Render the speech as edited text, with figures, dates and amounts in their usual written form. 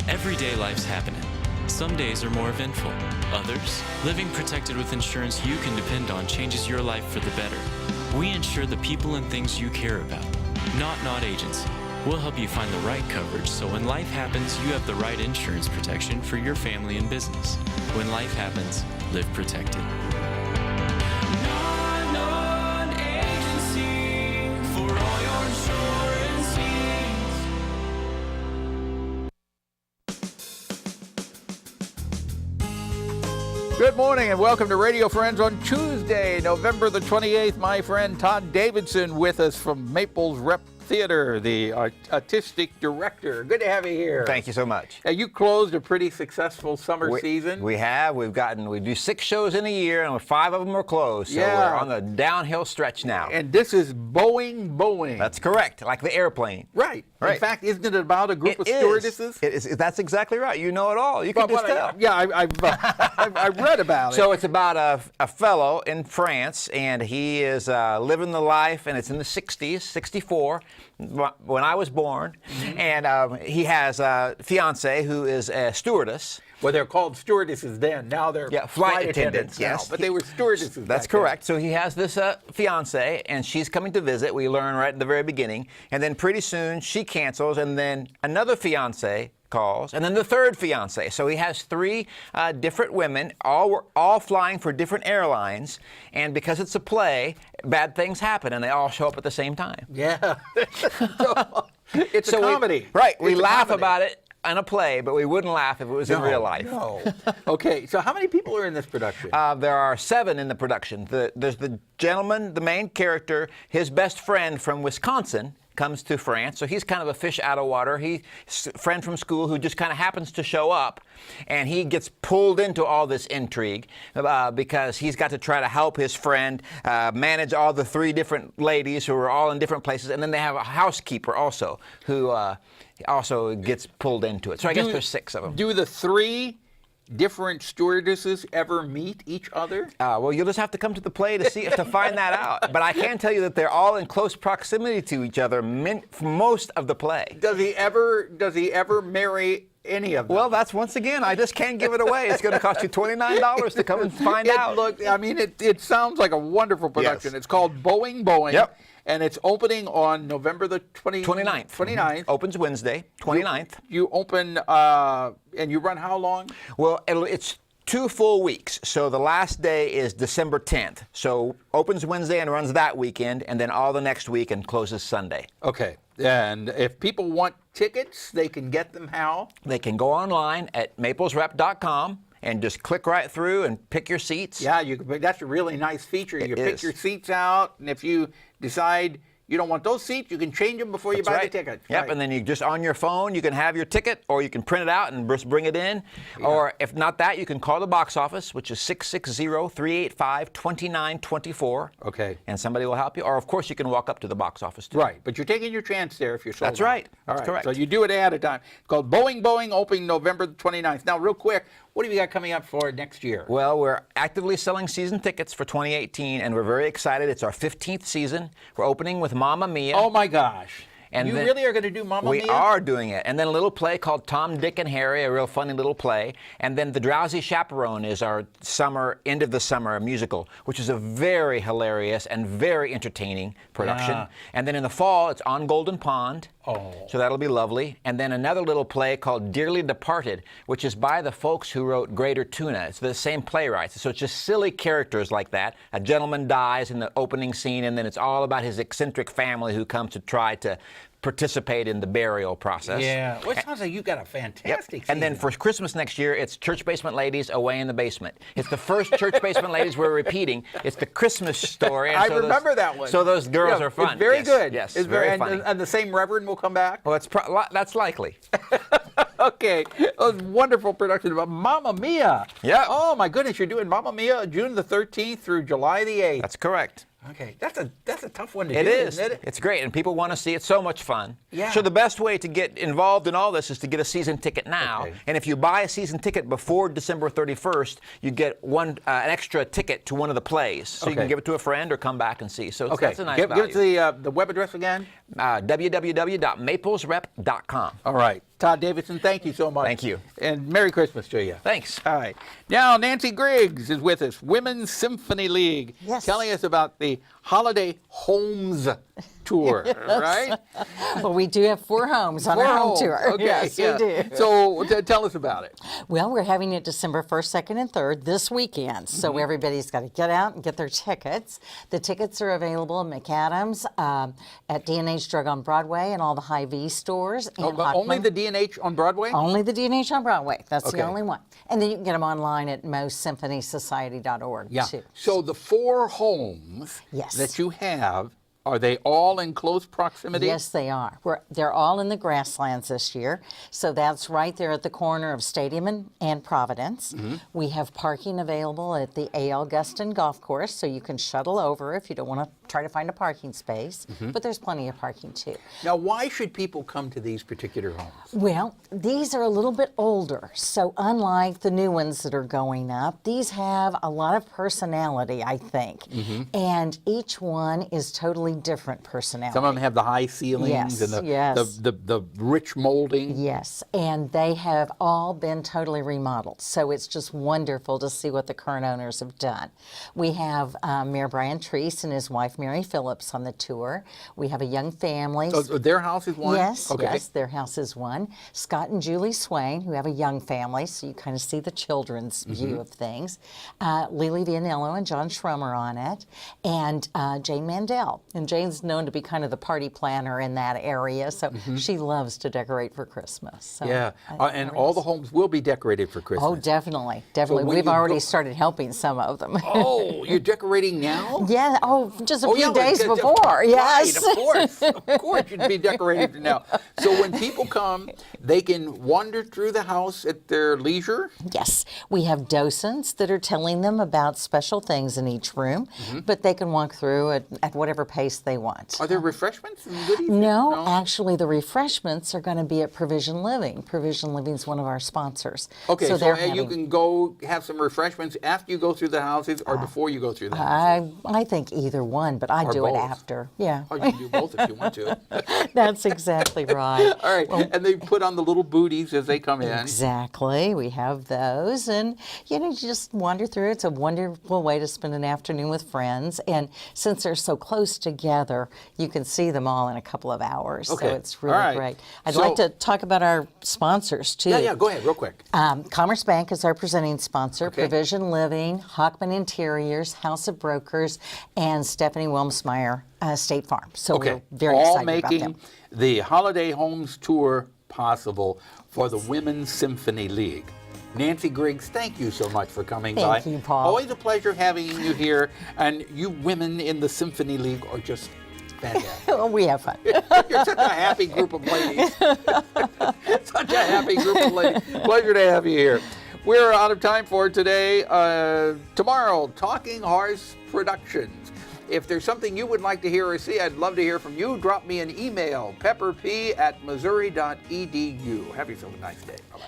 Everyday life's happening. Some days are more eventful. Others, living protected with insurance you can depend on changes your life for the better. We insure the people and things you care about. Not Agency. We'll help you find the right coverage so when life happens, you have the right insurance protection for your family and business. When life happens, live protected. Agency for all your insurance needs. Good morning and welcome to Radio Friends on Tuesday, November the 28th. My friend Todd Davison with us from Maples Rep Theater, the artistic director. Good to have you here. Thank you so much. You closed a pretty successful summer season. We have. We do 6 shows in a year, and 5 of them are closed. So Yeah. we're on the downhill stretch now. And this is Boeing-Boeing. That's correct, like the airplane. Right. Right. In fact, isn't it about a group of It is. stewardesses? It is. That's exactly right. You know it all. You can just tell. Yeah, I've read about it. So it's about a fellow in France, and he is living the life, and it's in the 60s, 64, when I was born. Mm-hmm. And he has a fiancée who is a stewardess. Well, they're called stewardesses then. Now they're flight attendants. now, Yes, but they were stewardesses. That's back then. correct. So he has this fiancée, and she's coming to visit. We learn right at the very beginning. And then pretty soon she cancels, and then another fiancé calls, and then the third fiancé. So he has 3 different women, all flying for different airlines. And because it's a play, bad things happen, and they all show up at the same time. Yeah. It's a comedy. We It's a laugh comedy. about it in a play, but we wouldn't laugh if it was in real life. No. Okay, so how many people are in this production? There are 7 in the production. There's the gentleman, the main character, his best friend from Wisconsin comes to France, so he's kind of a fish out of water. He's a friend from school who just kind of happens to show up, and he gets pulled into all this intrigue because he's got to try to help his friend manage all the 3 different ladies who are all in different places, and then they have a housekeeper also who also gets pulled into it. So I guess there's 6 of them. Do the 3 different stewardesses ever meet each other? Well, you'll just have to come to the play to find that out. But I can tell you that they're all in close proximity to each other for most of the play. Does he ever marry any of them? Well, that's once again, I just can't give it away. It's going to cost you $29 to come and find out. Look, I mean, it sounds like a wonderful production. Yes. It's called Boeing-Boeing. Yep. And it's opening on November the 29th. 29th. Opens Wednesday, 29th. You open, and you run how long? Well, it's 2 full weeks. So the last day is December 10th. So opens Wednesday and runs that weekend, and then all the next week and closes Sunday. Okay. And if people want tickets, they can get them how? They can go online at maplesrep.com and just click right through and pick your seats. Yeah, that's a really nice feature. You pick your seats out, and if you decide you don't want those seats, you can change them before you buy the ticket. Yep, Right. and then you just on your phone, you can have your ticket, or you can print it out and just bring it in. Yeah. Or if not that, you can call the box office, which is 660-385-2924. Okay. And somebody will help you. Or, of course, you can walk up to the box office, too. Right, but you're taking your chance there if you're sold That's right. out. All right, That's correct. so you do it ahead of time. It's called Boeing-Boeing, opening November the 29th. Now, real quick, what have you got coming up for next year? Well, we're actively selling season tickets for 2018, and we're very excited. It's our 15th season. We're opening with Mamma Mia. Oh, my gosh. And you then really are going to do Mamma Mia? We are doing it. And then a little play called Tom, Dick, and Harry, a real funny little play. And then The Drowsy Chaperone is our end of the summer musical, which is a very hilarious and very entertaining production. Yeah. And then in the fall, it's On Golden Pond. Oh. So that'll be lovely. And then another little play called Dearly Departed, which is by the folks who wrote Greater Tuna. It's the same playwrights. So it's just silly characters like that. A gentleman dies in the opening scene, and then it's all about his eccentric family who comes to try to participate in the burial process. Yeah. Well, it sounds like you got a fantastic And then season. for Christmas next year, it's Church Basement Ladies Away in the Basement. It's the first Church Basement Ladies we're repeating. It's the Christmas story. And I remember that one. So those girls are fun. It's very good. Yes, It's very and, funny. And the same Reverend will come back? Well, that's likely. Okay. It was a wonderful production about Mamma Mia. Yeah. Oh, my goodness. You're doing Mamma Mia June the 13th through July the 8th. That's correct. Okay, that's a tough one to It do, is. isn't it? It's great, and people want to see it. So much fun. Yeah. So the best way to get involved in all this is to get a season ticket now. Okay. And if you buy a season ticket before December 31st, you get an extra ticket to one of the plays. So you Okay. can give it to a friend or come back and see. So Okay, that's a nice give value. us the web address again. www.maplesrep.com. All right. Todd Davison, thank you so much. Thank you. And Merry Christmas to you. Thanks. All right. Now, Nancy Griggs is with us, Women's Symphony League, Yes. telling us about the Holiday Homes Tour, right? Well, we do have 4 homes on our home Homes. tour. Okay, Yes, yeah. we do. So tell us about it. Well, we're having it December 1st, 2nd, and 3rd this weekend. So everybody's got to get out and get their tickets. The tickets are available at McAdams, at D&H Drug on Broadway, and all the Hy-Vee stores. And But only Hockman. the D&H on Broadway? Only the D&H on Broadway. That's Okay. the only one. And then you can get them online at mostsymphonysociety.org Yeah. too. So the 4 homes Yes. that you have, are they all in close proximity? Yes, they are. They're all in the Grasslands this year. So that's right there at the corner of Stadium and Providence. We have parking available at the A.L. Guston Golf Course, so you can shuttle over if you don't want to try to find a parking space. But there's plenty of parking too. Now, why should people come to these particular homes? Well, these are a little bit older, so unlike the new ones that are going up, these have a lot of personality, I think. And each one is totally different personality. Some of them have the high ceilings Yes, and yes. the rich molding. Yes, and they have all been totally remodeled, so it's just wonderful to see what the current owners have done. We have Mayor Brian Treese and his wife Mary Phillips on the tour. We have a young family. So their house is one? Yes, Okay. yes, their house is one. Scott and Julie Swain, who have a young family, so you kind of see the children's view of things. Lily Vianello and John Schromer on it, and Jane Mandel. And Jane's known to be kind of the party planner in that area, so she loves to decorate for Christmas. So Yeah, and very all nice. the homes will be decorated for Christmas. Oh, definitely, definitely. when We've you already go- started helping some of them. Oh, you're decorating now? Yeah, just a Oh, few yeah, days yeah, before, yes. Right, of course you'd be decorated now. So when people come, they can wander through the house at their leisure? Yes, we have docents that are telling them about special things in each room, but they can walk through at whatever pace they want. Are there refreshments and goodies? No, actually, the refreshments are going to be at Provision Living. Provision Living is one of our sponsors. Okay, so, they're you having- can go have some refreshments after you go through the houses or before you go through the houses? I think either one, but I Or do it both. after. Yeah, Oh, you can do both if you want to. that's exactly right. All right, and they put on the little booties as they come in. Exactly. We have those. And, you just wander through. It's a wonderful way to spend an afternoon with friends. And since they're so close together, you can see them all in a couple of hours. Okay. So it's really All right. great. I'd So- like to talk about our sponsors, too. Yeah, go ahead, real quick. Commerce Bank is our presenting sponsor, Okay. Provision Living, Hockman Interiors, House of Brokers, and Stephanie Wilmsmeyer, State Farm. So we're very all excited making about them. the Holiday Homes Tour possible for the Women's Symphony League. Nancy Griggs, thank you so much for coming by. Thank you, Paul. Always a pleasure having you here, and you women in the Symphony League are just fantastic. We have fun. You're such a happy group of ladies. Such a happy group of ladies. Pleasure to have you here. We're out of time for today. Tomorrow, Talking Horse Productions. If there's something you would like to hear or see, I'd love to hear from you. Drop me an email, pepperp@missouri.edu. Have yourself a nice day. Bye-bye.